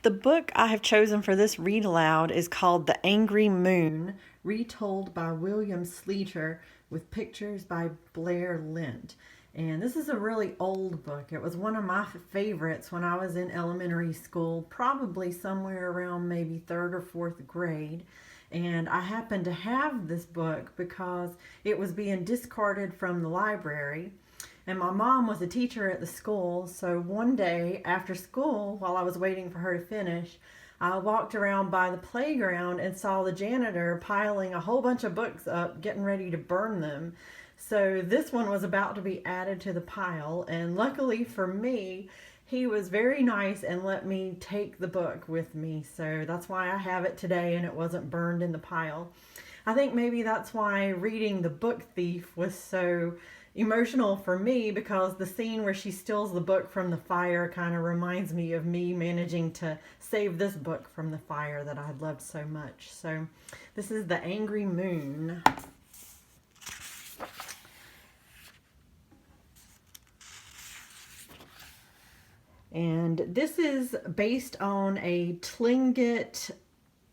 The book I have chosen for this read aloud is called The Angry Moon, retold by William Sleater with pictures by Blair Lint. And this is a really old book. It was one of my favorites when I was in elementary school, probably somewhere around maybe third or fourth grade. And I happened to have this book because it was being discarded from the library. And my mom was a teacher at the school, so one day after school, while I was waiting for her to finish, I walked around by the playground and saw the janitor piling a whole bunch of books up, getting ready to burn them. So this one was about to be added to the pile, and luckily for me, he was very nice and let me take the book with me. So that's why I have it today and it wasn't burned in the pile. I think maybe that's why reading The Book Thief was so emotional for me, because the scene where she steals the book from the fire kind of reminds me of me managing to save this book from the fire that I had loved so much. So this is The Angry Moon. And this is based on a Tlingit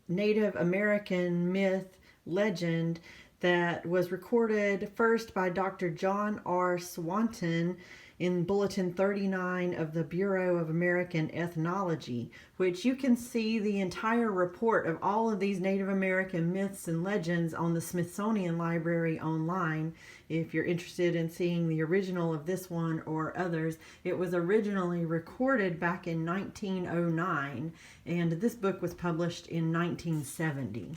Native American myth legend that was recorded first by Dr. John R. Swanton in Bulletin 39 of the Bureau of American Ethnology, which you can see the entire report of all of these Native American myths and legends on the Smithsonian Library online. If you're interested in seeing the original of this one or others, it was originally recorded back in 1909, and this book was published in 1970.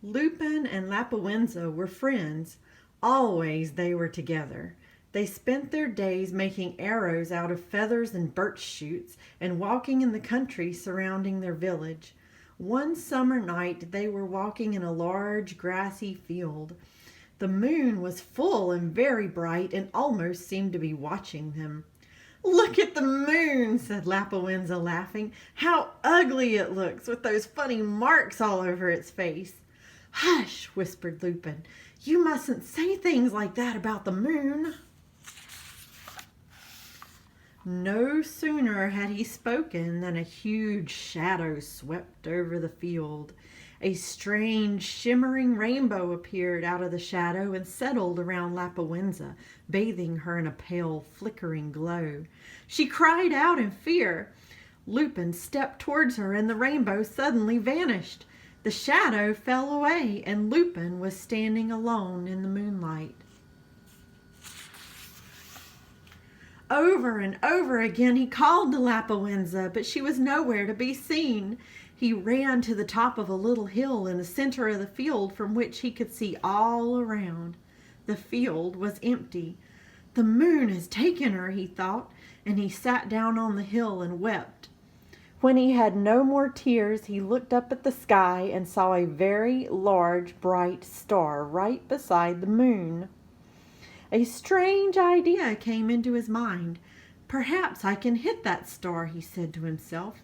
Lupin and Lapuenza were friends. Always they were together. They spent their days making arrows out of feathers and birch shoots and walking in the country surrounding their village. One summer night they were walking in a large grassy field. The moon was full and very bright and almost seemed to be watching them. "Look at the moon," said Lapuenza, laughing. "How ugly it looks, with those funny marks all over its face." "Hush," whispered Lupin. "You mustn't say things like that about the moon." No sooner had he spoken than a huge shadow swept over the field. A strange, shimmering rainbow appeared out of the shadow and settled around Lapuenza, bathing her in a pale, flickering glow. She cried out in fear. Lupin stepped towards her and the rainbow suddenly vanished. The shadow fell away, and Lupin was standing alone in the moonlight. Over and over again he called to Lapuenza, but she was nowhere to be seen. He ran to the top of a little hill in the center of the field from which he could see all around. The field was empty. "The moon has taken her," he thought, and he sat down on the hill and wept. When he had no more tears, he looked up at the sky and saw a very large, bright star right beside the moon. A strange idea came into his mind. "Perhaps I can hit that star," he said to himself.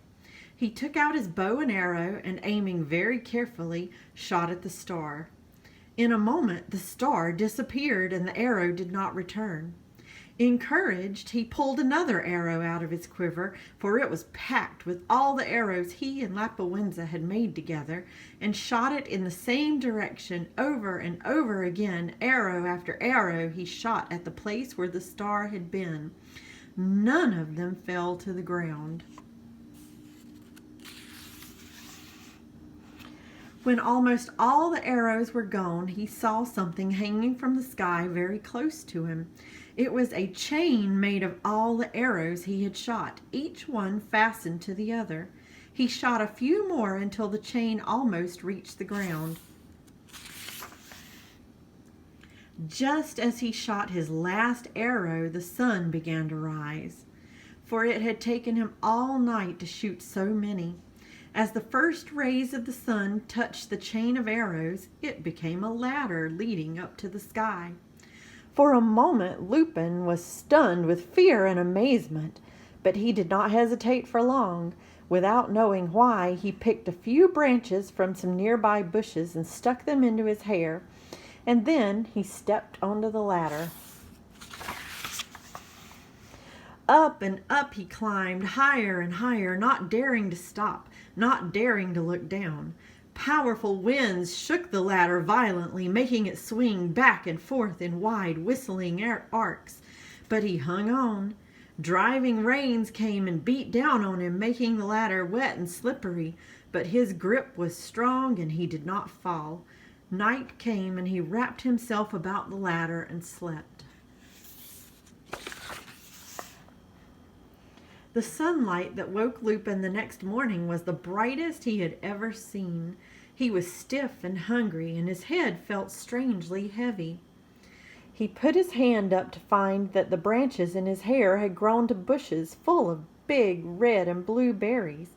He took out his bow and arrow and, aiming very carefully, shot at the star. In a moment, the star disappeared and the arrow did not return. Encouraged, he pulled another arrow out of his quiver, for it was packed with all the arrows he and Lapuenza had made together, and shot it in the same direction over and over again. Arrow after arrow he shot at the place where the star had been. None of them fell to the ground. When almost all the arrows were gone, he saw something hanging from the sky very close to him. It was a chain made of all the arrows he had shot, each one fastened to the other. He shot a few more until the chain almost reached the ground. Just as he shot his last arrow, the sun began to rise, for it had taken him all night to shoot so many. As the first rays of the sun touched the chain of arrows, it became a ladder leading up to the sky. For a moment, Lupin was stunned with fear and amazement, but he did not hesitate for long. Without knowing why, he picked a few branches from some nearby bushes and stuck them into his hair, and then he stepped onto the ladder. Up and up he climbed, higher and higher, not daring to stop, not daring to look down. Powerful winds shook the ladder violently, making it swing back and forth in wide, whistling arcs. But he hung on. Driving rains came and beat down on him, making the ladder wet and slippery. But his grip was strong and he did not fall. Night came and he wrapped himself about the ladder and slept. The sunlight that woke Lupin the next morning was the brightest he had ever seen. He was stiff and hungry, and his head felt strangely heavy. He put his hand up to find that the branches in his hair had grown to bushes full of big red and blue berries.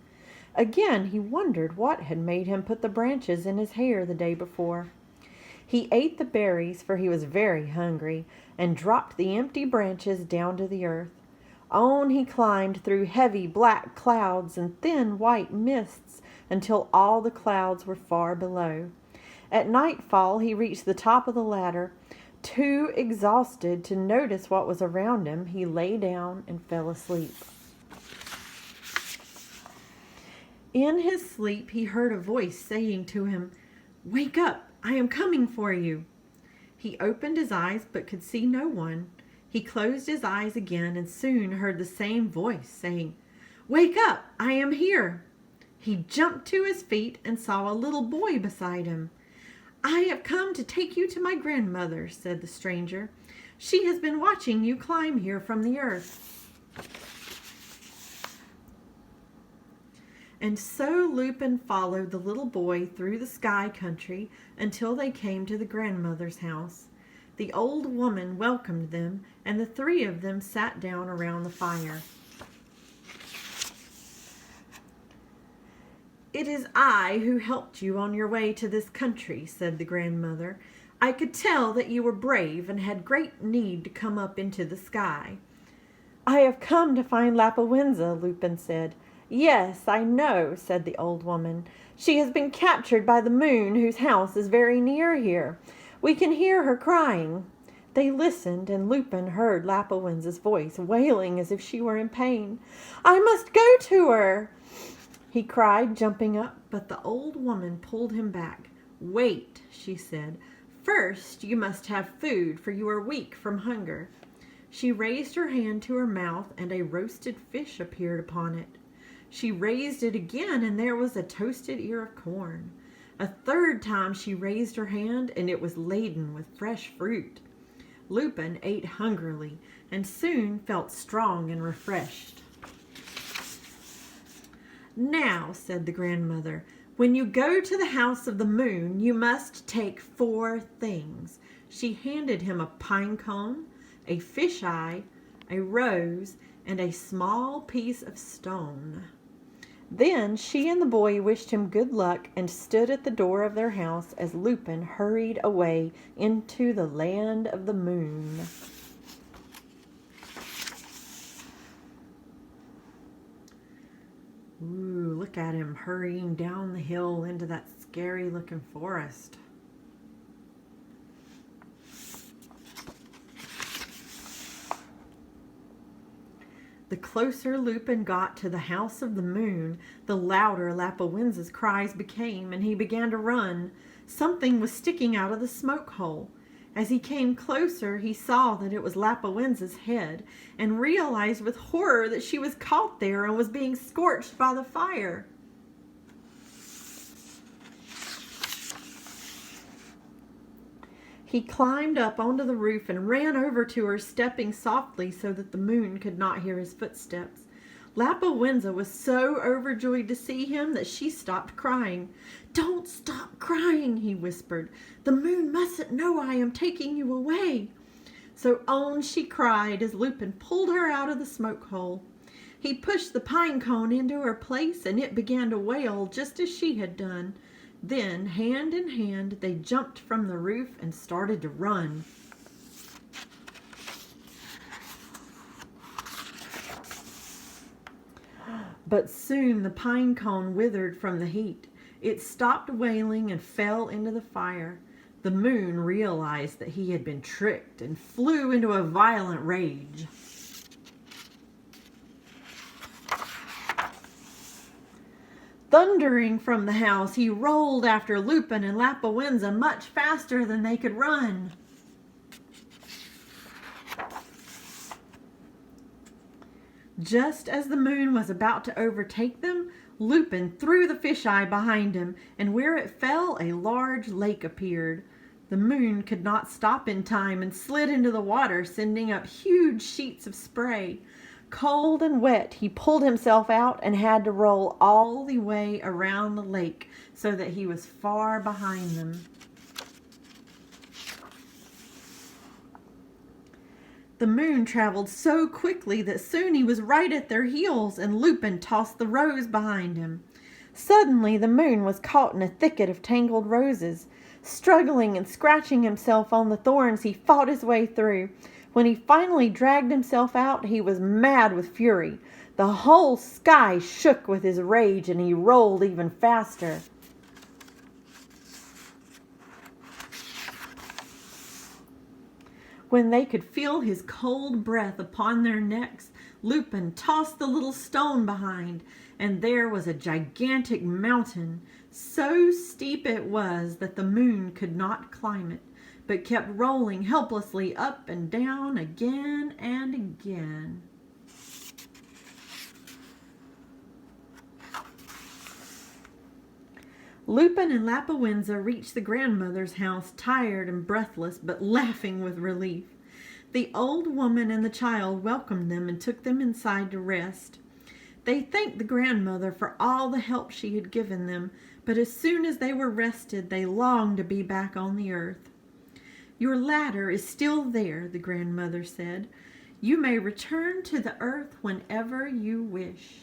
Again he wondered what had made him put the branches in his hair the day before. He ate the berries, for he was very hungry, and dropped the empty branches down to the earth. On he climbed through heavy black clouds and thin white mists until all the clouds were far below. At nightfall he reached the top of the ladder. Too exhausted to notice what was around him, he lay down and fell asleep. In his sleep he heard a voice saying to him, "Wake up, I am coming for you." He opened his eyes but could see no one. He closed his eyes again and soon heard the same voice saying, "Wake up, I am here." He jumped to his feet and saw a little boy beside him. "I have come to take you to my grandmother," said the stranger. "She has been watching you climb here from the earth." And so Lupin followed the little boy through the sky country until they came to the grandmother's house. The old woman welcomed them, and the three of them sat down around the fire. "It is I who helped you on your way to this country," said the grandmother. "I could tell that you were brave and had great need to come up into the sky." "I have come to find Lapuwenza," Lupin said. "Yes, I know," said the old woman. "She has been captured by the moon, whose house is very near here. We can hear her crying." They listened, and Lupin heard Lapuwenza's voice, wailing as if she were in pain. "I must go to her," he cried, jumping up, but the old woman pulled him back. "Wait," she said. "First you must have food, for you are weak from hunger." She raised her hand to her mouth, and a roasted fish appeared upon it. She raised it again, and there was a toasted ear of corn. A third time she raised her hand, and it was laden with fresh fruit. Lupin ate hungrily, and soon felt strong and refreshed. "Now," said the grandmother, "when you go to the house of the moon, you must take 4 things." She handed him a pine cone, a fish eye, a rose, and a small piece of stone. Then she and the boy wished him good luck and stood at the door of their house as Lupin hurried away into the land of the moon. Ooh, look at him hurrying down the hill into that scary looking forest. The closer Lupin got to the house of the moon, the louder Lapuwenza's cries became, and he began to run. Something was sticking out of the smoke hole. As he came closer, he saw that it was Lapuwenza's head, and realized with horror that she was caught there and was being scorched by the fire. He climbed up onto the roof and ran over to her, stepping softly so that the moon could not hear his footsteps. Lapuwenza was so overjoyed to see him that she stopped crying. "Don't stop crying," he whispered. "The moon mustn't know I am taking you away." So on she cried as Lupin pulled her out of the smoke hole. He pushed the pine cone into her place, and it began to wail just as she had done. Then, hand in hand, they jumped from the roof and started to run. But soon the pine cone withered from the heat. It stopped wailing and fell into the fire. The moon realized that he had been tricked and flew into a violent rage. Thundering from the house, he rolled after Lupin and Lapuenza much faster than they could run. Just as the moon was about to overtake them, Lupin threw the fisheye behind him, and where it fell, a large lake appeared. The moon could not stop in time and slid into the water, sending up huge sheets of spray. Cold and wet, he pulled himself out and had to roll all the way around the lake so that he was far behind them. The moon traveled so quickly that soon he was right at their heels, and Lupin tossed the rose behind him. Suddenly the moon was caught in a thicket of tangled roses. Struggling and scratching himself on the thorns, he fought his way through. When he finally dragged himself out, he was mad with fury. The whole sky shook with his rage, and he rolled even faster. When they could feel his cold breath upon their necks, Lupin tossed the little stone behind, and there was a gigantic mountain. So steep it was that the moon could not climb it, but kept rolling helplessly up and down again and again. Lupin and Lapuenza reached the grandmother's house, tired and breathless, but laughing with relief. The old woman and the child welcomed them and took them inside to rest. They thanked the grandmother for all the help she had given them, but as soon as they were rested, they longed to be back on the earth. "Your ladder is still there," the grandmother said. "You may return to the earth whenever you wish."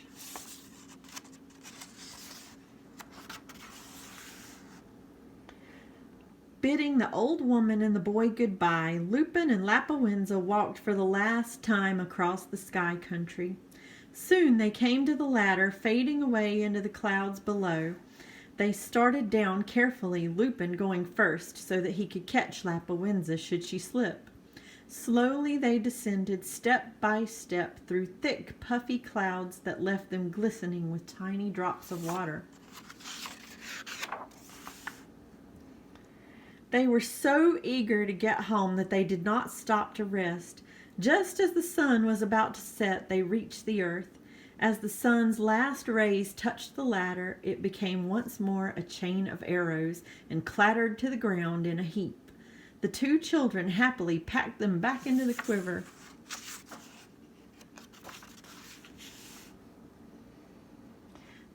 Bidding the old woman and the boy goodbye, Lupin and Lapuenza walked for the last time across the sky country. Soon they came to the ladder, fading away into the clouds below. They started down carefully, Lupin going first so that he could catch Lapuenza should she slip. Slowly they descended step by step through thick, puffy clouds that left them glistening with tiny drops of water. They were so eager to get home that they did not stop to rest. Just as the sun was about to set, they reached the earth. As the sun's last rays touched the ladder, it became once more a chain of arrows and clattered to the ground in a heap. The two children happily packed them back into the quiver.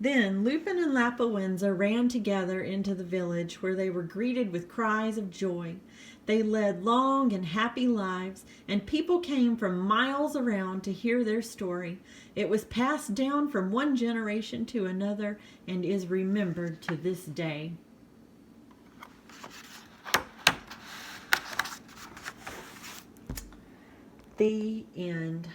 Then Lupin and Lapuenza ran together into the village, where they were greeted with cries of joy. They led long and happy lives, and people came from miles around to hear their story. It was passed down from one generation to another and is remembered to this day. The end.